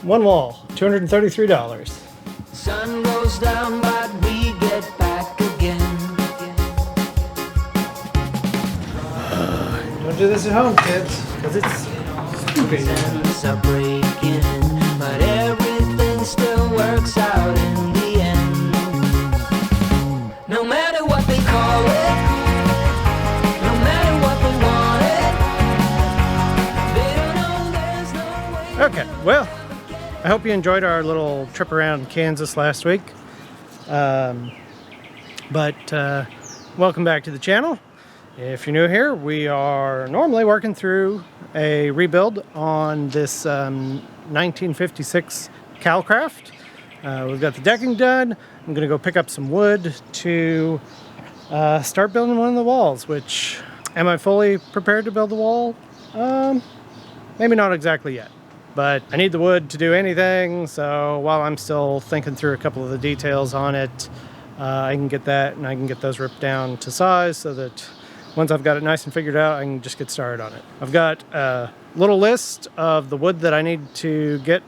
One wall, $233. Sun goes down, but we get back again. Don't do this at home, kids, because it's stupid. Sense are breaking, but everything still works out in the end. No matter what they call it, no matter what they want it, they don't know there's no way. Okay, well, I hope you enjoyed our little trip around Kansas last week. Welcome back to the channel. If you're new here, we are normally working through a rebuild on this 1956 Calcraft. We've got the decking done. I'm gonna go pick up some wood to start building one of the walls, which, am I fully prepared to build the wall? Maybe not exactly yet, but I need the wood to do anything, so while I'm still thinking through a couple of the details on it, I can get that and I can get those ripped down to size so that once I've got it nice and figured out, I can just get started on it. I've got a little list of the wood that I need to get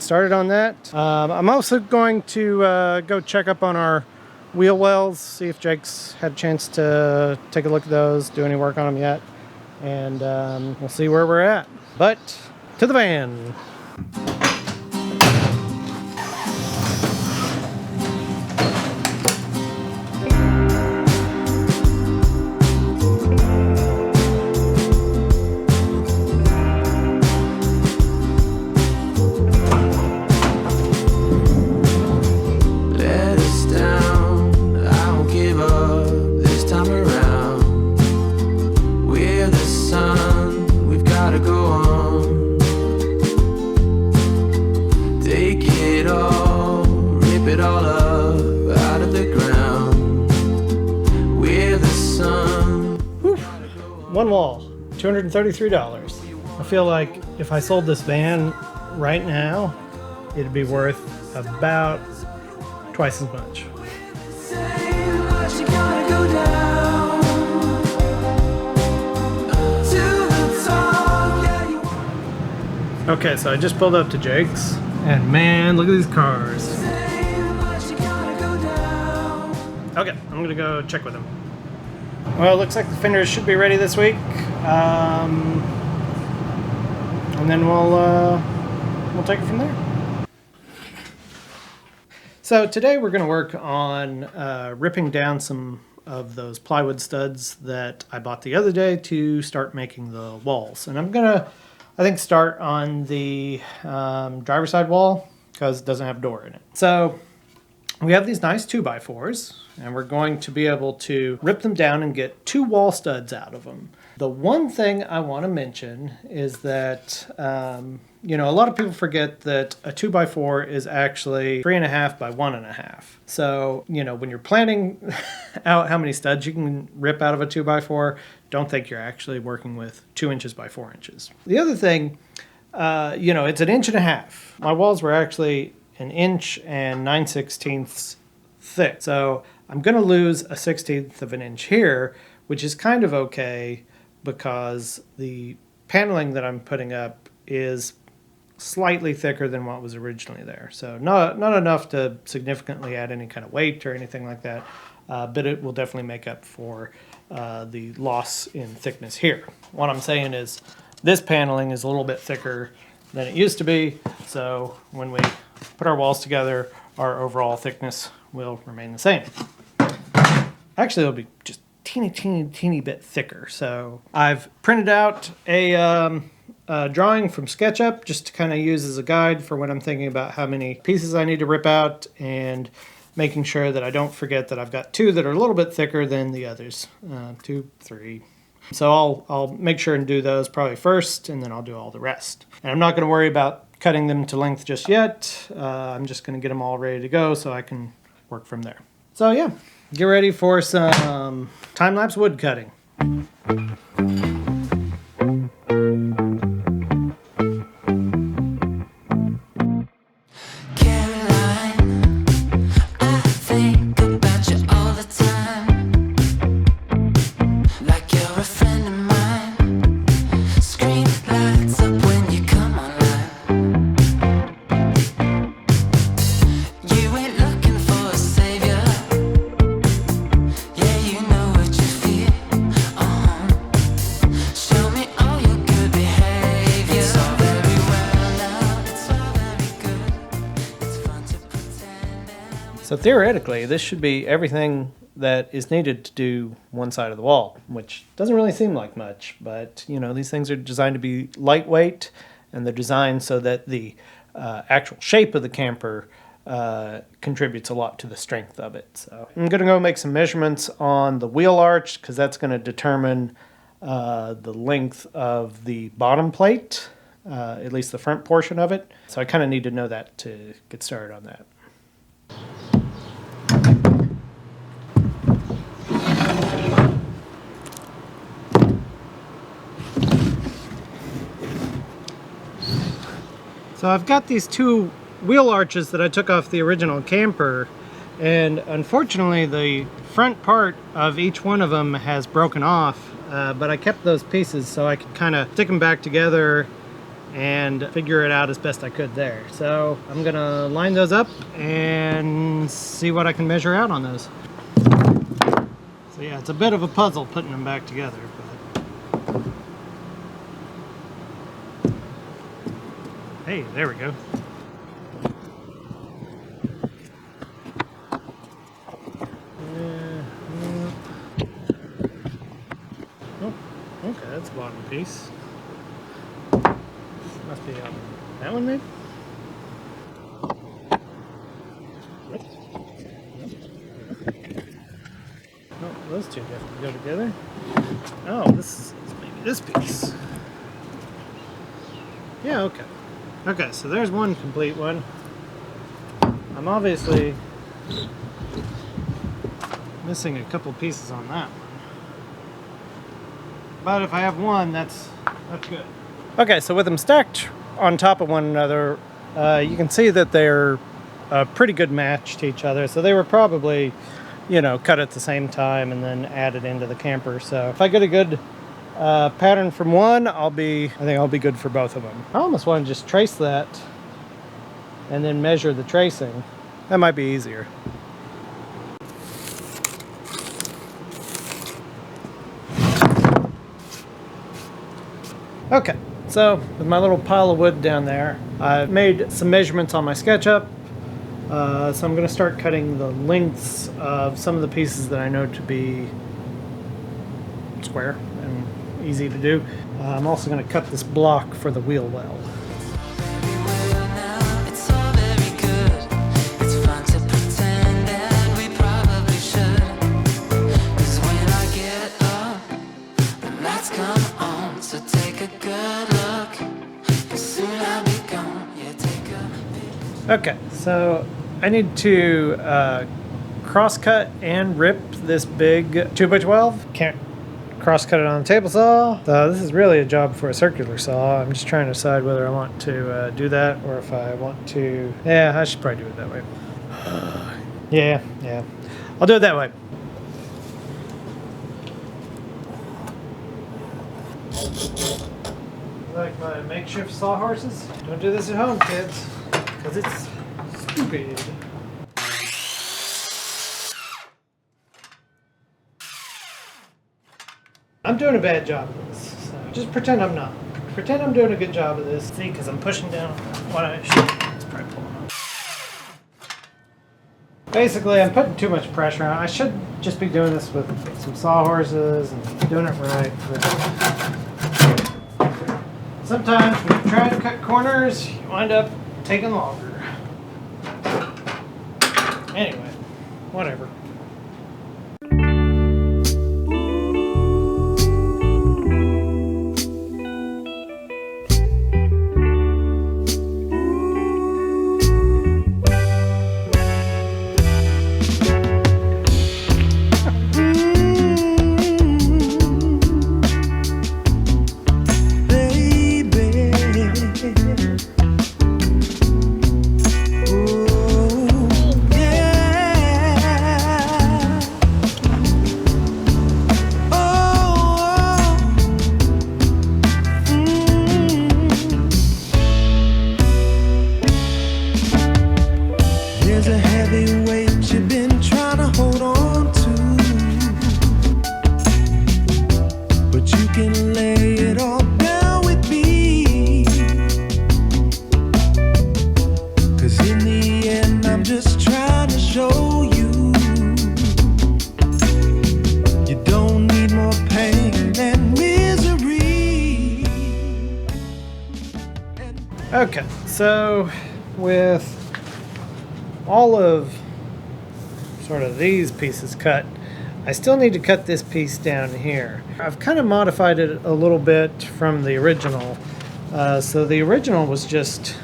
started on that. I'm also going to go check up on our wheel wells, see if Jake's had a chance to take a look at those, do any work on them yet, and we'll see where we're at. But to the van. One wall, $233. I feel like if I sold this van right now, it'd be worth about twice as much. Okay, so I just pulled up to Jake's, and man, look at these cars. Okay, I'm gonna go check with him. Well, it looks like the fenders should be ready this week, and then we'll take it from there. So today we're going to work on ripping down some of those plywood studs that I bought the other day to start making the walls. And I'm going to, I think, start on the driver's side wall because it doesn't have a door in it. So we have these nice 2x4s, and we're going to be able to rip them down and get 2 wall studs out of them. The one thing I want to mention is that, you know, a lot of people forget that a 2x4 is actually 3.5 by 1.5. So, you know, when you're planning out how many studs you can rip out of a 2x4, don't think you're actually working with 2 inches by 4 inches. The other thing, you know, it's 1.5 inches. My walls were actually 1 inch and 9/16 thick. So I'm going to lose a 1/16 of an inch here, which is kind of okay because the paneling that I'm putting up is slightly thicker than what was originally there. So not enough to significantly add any kind of weight or anything like that, but it will definitely make up for the loss in thickness here. What I'm saying is this paneling is a little bit thicker than it used to be, so when we put our walls together, our overall thickness will remain the same. Actually, it'll be just teeny bit thicker. So I've printed out a drawing from SketchUp just to kind of use as a guide for when I'm thinking about how many pieces I need to rip out and making sure that I don't forget that I've got 2 that are a little bit thicker than the others, 2, 3. So I'll make sure and do those probably first, and then I'll do all the rest. And I'm not going to worry about cutting them to length just yet. I'm just going to get them all ready to go so I can work from there. So yeah, get ready for some time-lapse wood cutting. theoretically, this should be everything that is needed to do one side of the wall, which doesn't really seem like much, but you know, these things are designed to be lightweight, and they're designed so that the actual shape of the camper contributes a lot to the strength of it. So I'm gonna go make some measurements on the wheel arch, because that's gonna determine the length of the bottom plate, at least the front portion of it. So I kind of need to know that to get started on that. So I've got these two wheel arches that I took off the original camper, and unfortunately the front part of each one of them has broken off, but I kept those pieces so I could kind of stick them back together and figure it out as best I could there. So I'm gonna line those up and see what I can measure out on those. So yeah, it's a bit of a puzzle putting them back together. Hey, there we go. Oh, okay, that's the bottom piece. Must be on that one, maybe? Oh, those two definitely go together. Oh, this is maybe this piece. Yeah, okay. Okay, so there's one complete one. I'm obviously missing a couple pieces on that one. But if I have one, that's good. Okay, so with them stacked on top of one another, you can see that they're a pretty good match to each other. So they were probably, you know, cut at the same time and then added into the camper. So if I get a good pattern from one, I think I'll be good for both of them. I almost want to just trace that and then measure the tracing. That might be easier. Okay, so with my little pile of wood down there, I've made some measurements on my SketchUp. So I'm going to start cutting the lengths of some of the pieces that I know to be square and easy to do. I'm also going to cut this block for the wheel well. Okay, so I need to cross-cut and rip this big 2x12. Can't cross-cut it on the table saw. So this is really a job for a circular saw. I'm just trying to decide whether I want to do that or if I want to... Yeah, I should probably do it that way. Yeah. I'll do it that way. Like my makeshift sawhorses? Don't do this at home, kids. Because it's stupid. I'm doing a bad job of this, so just pretend I'm not. Pretend I'm doing a good job of this. See, because I'm pushing down what I should. It's probably pulling up. Basically, I'm putting too much pressure on. I should just be doing this with some sawhorses and doing it right. But sometimes when you try to cut corners, you wind up taking longer. Anyway, whatever. Okay, so with all of sort of these pieces cut, I still need to cut this piece down here. I've kind of modified it a little bit from the original. So the original was just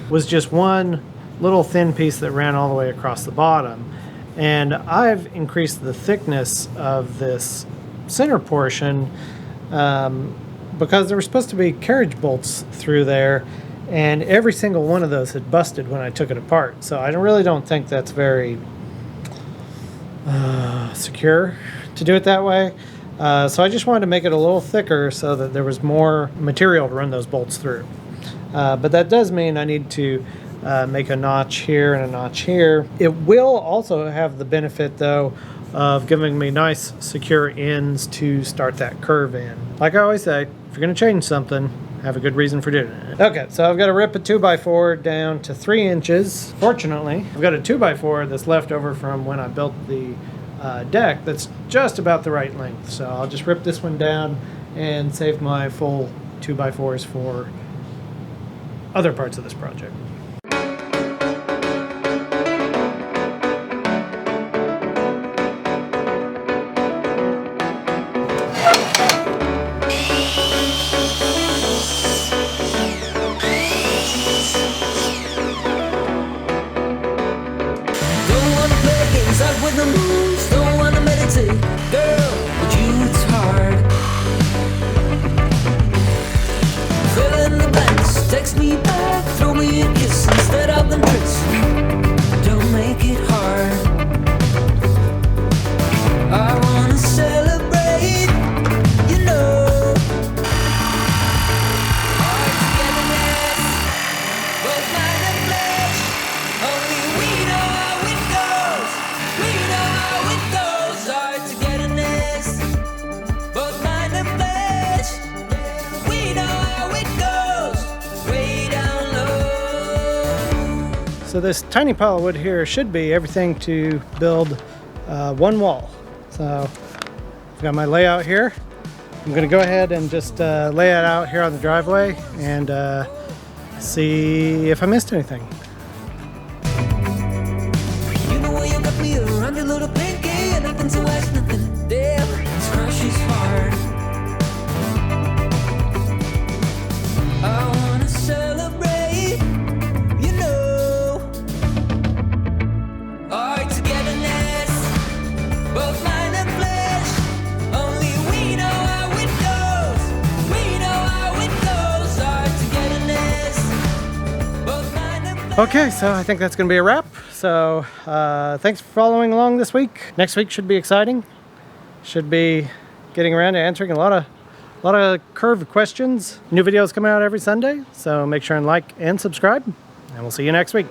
one little thin piece that ran all the way across the bottom. And I've increased the thickness of this center portion because there were supposed to be carriage bolts through there, and every single one of those had busted when I took it apart. So I really don't think that's very secure to do it that way. So I just wanted to make it a little thicker so that there was more material to run those bolts through. But that does mean I need to make a notch here and a notch here. It will also have the benefit, though, of giving me nice secure ends to start that curve in. Like I always say, if you're going to change something, have a good reason for doing it. Okay, so I've got to rip a 2x4 down to 3 inches. Fortunately, I've got a 2x4 that's left over from when I built the deck that's just about the right length. So I'll just rip this one down and save my full 2x4s for other parts of this project. With the moves, don't wanna meditate, girl, with you it's hard. Fill in the blanks, text me back, throw me a kiss instead of them tricks. Don't make it hard. I wanna celebrate, you know. Our togetherness, both mind and flesh. Only we know how it goes. We know how it goes. Our togetherness, both mind and flesh. We know how it goes. Way down low. So this tiny pile of wood here should be everything to build one wall. So I've got my layout here. I'm going to go ahead and just lay it out here on the driveway and see if I missed anything. You know where you got me around your little pinky, and nothing to ask, nothing. Damn, this crush is hard. I wanna celebrate, you know. Our togetherness, both mind and flesh. Only we know how it goes. We know how it goes. Our togetherness, both mind and flesh. Okay, so I think that's going to be a wrap. So thanks for following along this week. Next week should be exciting. Should be getting around to answering a lot of curved questions. New videos coming out every Sunday, so make sure and like and subscribe, and we'll see you next week.